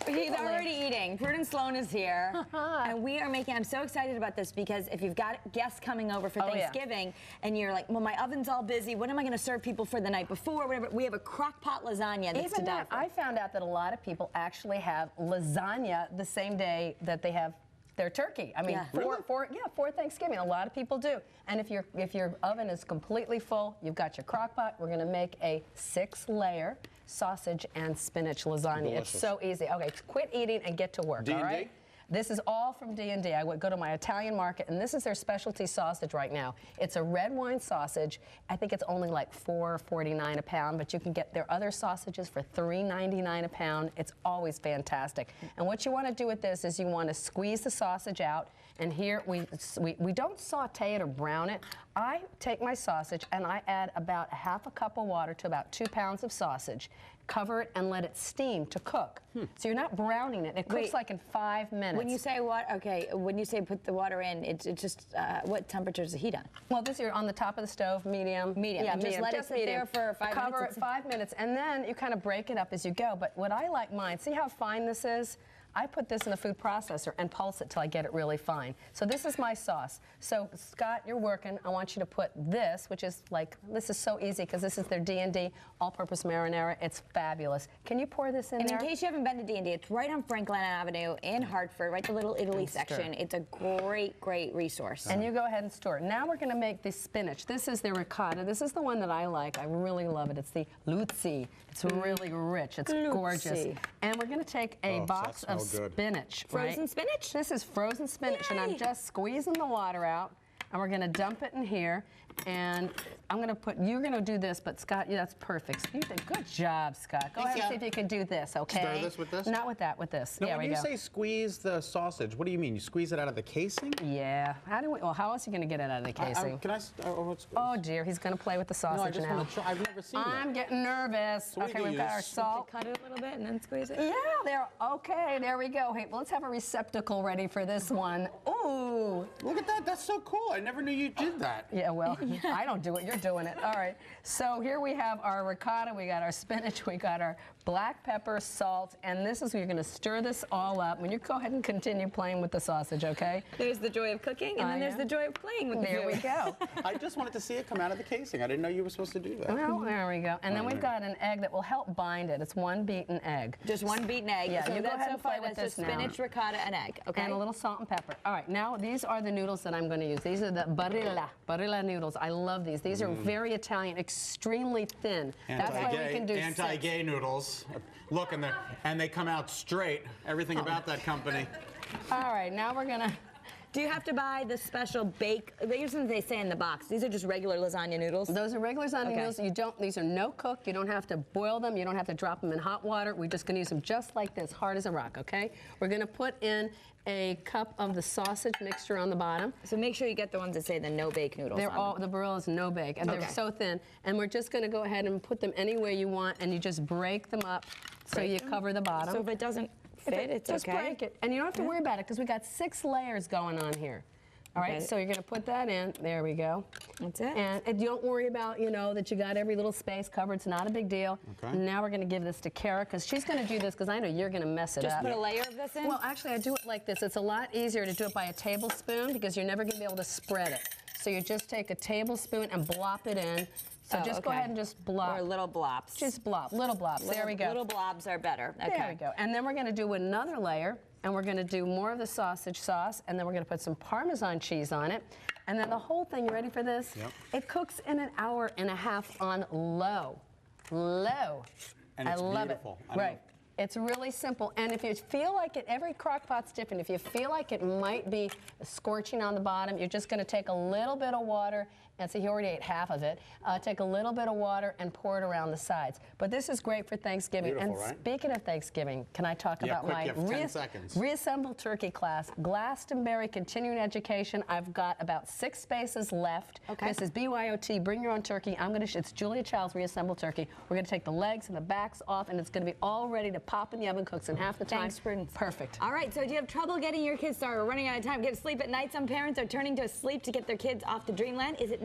He's already eating. Prudence Sloan is here, and we are making. I'm so excited about this because if you've got guests coming over for Thanksgiving, and you're like, well, my oven's all busy. What am I going to serve people for the night before? Whatever. We have a crock pot lasagna. That's Even that, I found out that a lot of people actually have lasagna the same day that they have their turkey. I mean, for Thanksgiving, a lot of people do. And if your oven is completely full, you've got your crock pot. We're going to make a 6-layer sausage and spinach lasagna. Delicious. It's so easy. Okay, quit eating and get to work. D&D? All right. This is all from D&D. I would go to my Italian market, and this is their specialty sausage right now. It's a red wine sausage. I think it's only like $4.49 a pound, but you can get their other sausages for $3.99 a pound. It's always fantastic. And what you want to do with this is you want to squeeze the sausage out, and here we don't saute it or brown it. I take my sausage and I add about a half a cup of water to about 2 pounds of sausage. Cover it and let it steam to cook. So you're not browning it. It cooks like in 5 minutes. When you say when you say put the water in, it's just what temperature is the heat on? Well, this you're on the top of the stove, medium. Medium. Yeah, and medium. Just let it sit there for 5 minutes. Cover it 5 minutes, and then you kind of break it up as you go. But what I like mine, see how fine this is? I put this in a food processor and pulse it till I get it really fine. So this is my sauce. So Scott, you're working. I want you to put this, which is like, this is so easy because this is their D&D all-purpose marinara. It's fabulous. Can you pour this in there? And in case you haven't been to D&D, it's right on Franklin Avenue in Hartford, right the little Italy section. It's a great, great resource. And you go ahead and store it. Now we're going to make the spinach. This is the ricotta. This is the one that I like. I really love it. It's the Luzzi. It's really rich. It's gorgeous. And we're going to take a box of spinach. Frozen spinach? This is frozen spinach, and I'm just squeezing the water out, and we're going to dump it in here. And I'm going to put, you're going to do this, but Scott, yeah, that's perfect. You did good job, Scott. Go ahead and see if you can do this, okay? Stir this with this? Not with that, with this. Now, when you say squeeze the sausage, what do you mean? You squeeze it out of the casing? Yeah. Well, how else are you going to get it out of the casing? Oh, dear, he's going to play with the sausage no, I just now. want to try. I've never seen that. I'm getting nervous. So okay, we've got our salt. Cut it a little bit and then squeeze it? Yeah, okay, there we go. Hey, let's have a receptacle ready for this one. Ooh. Look at that. That's so cool. I never knew you did that. Yeah, well, I don't do it. You're doing it. All right. So here we have our ricotta. We got our spinach. We got our black pepper, salt, and this is where you're going to stir this all up. When you go ahead and continue playing with the sausage, okay? There's the joy of cooking, and then there's the joy of playing with There we go. I just wanted to see it come out of the casing. I didn't know you were supposed to do that. Well, there we go. And then we've got an egg that will help bind it. It's one beaten egg. Just one beaten egg. Yeah, so you go ahead and play with that's this spinach, ricotta, and egg. Okay. And a little salt and pepper. All right, now these are the noodles that I'm going to use. These are the barilla noodles. I love these. These are very Italian, extremely thin. That's why we can do anti-gay noodles. Look, and they come out straight. Everything about that company. All right, now we're gonna. Do you have to buy the special bake? These are they say in the box. These are just regular lasagna noodles. Those are regular lasagna noodles. You don't. These are no cooked. You don't have to boil them. You don't have to drop them in hot water. We're just gonna use them just like this, hard as a rock. Okay. We're gonna put in a cup of the sausage mixture on the bottom. So make sure you get the ones that say the no bake noodles. They're all the Barillas no bake, and they're so thin. And we're just gonna go ahead and put them any way you want, and you just break them up so you cover the bottom. So if it doesn't fit, it's just break it, and you don't have to worry about it because we got 6 layers going on here. All right, so you're going to put that in. There we go. That's it. And you don't worry about, that you got every little space covered. It's not a big deal. Okay. Now we're going to give this to Kara because she's going to do this because I know you're going to mess it up. Just put a layer of this in? Well, actually, I do it like this. It's a lot easier to do it by a tablespoon because you're never going to be able to spread it. So you just take a tablespoon and blop it in. So just go ahead and just blob. Or little blobs. Just blob, little blobs. There we go. Little blobs are better. Okay. There we go. And then we're going to do another layer, and we're going to do more of the sausage sauce, and then we're going to put some Parmesan cheese on it. And then the whole thing, you ready for this? Yep. It cooks in 1.5 hours on low. Low. And it's I love beautiful. it. Right. It's really simple, and if you feel like it, every crock pot's different. If you feel like it might be scorching on the bottom, you're just going to take a little bit of water, and see, he already ate half of it. Take a little bit of water and pour it around the sides. But this is great for Thanksgiving. Beautiful, and right? Speaking of Thanksgiving, can I talk about my 10 seconds. reassembled turkey class, Glastonbury Continuing Education? I've got about 6 spaces left. Okay. This is BYOT, bring your own turkey. It's Julia Child's reassembled turkey. We're going to take the legs and the backs off, and it's going to be all ready to pop in the oven, cooks in half the time. Thanks, Prudence. Perfect. All right, so do you have trouble getting your kids started or running out of time? Get sleep at night? Some parents are turning to sleep to get their kids off to dreamland. Is it